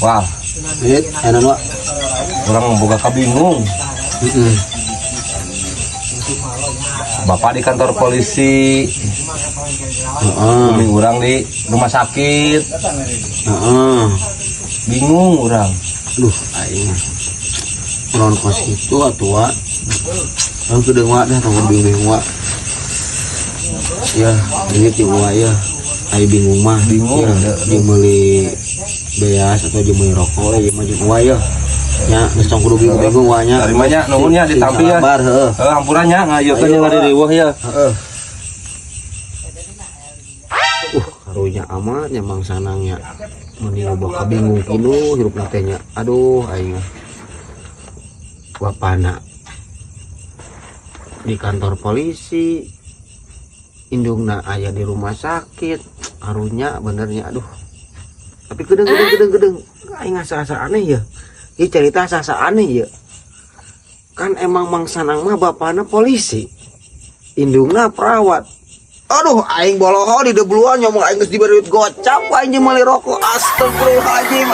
Wah, enak wa. orang boga kabingung. Bapak di kantor polisi, orang di rumah sakit, bingung orang. Duh, aing orang kos itu atuh wa. Orang kedeung wa dah tong bingung wa. Ya, ini ti wa ya. Aing bingung mah, Bingung, ya, jeung meuli beas atau jeung meuli rokok ya mah jeung wa ya. Nya geus tong kudu bingung wa nya. Dari mana nuhun nya ditampi ya. Sabar heuh. Ampurannya ngayekeun yang ada riweuh ya. Heeh. Karunya amat nya mang sanangnya. Mun loba kabingung kitu hirupna teh nya. Aduh aing. Bapana di kantor polisi, indungna aya di rumah sakit, karunya benernya aduh. Tapi gedeng aing asa-asa aneh ya. Ieu cerita asa-asa aneh ya. Kan emang mang sanang mah bapana polisi, indungna perawat. Aduh aing boloho di debluan nyomong aing geus diberi duit gocap aing jeung meuli rokok. Astagfirullahaladzim.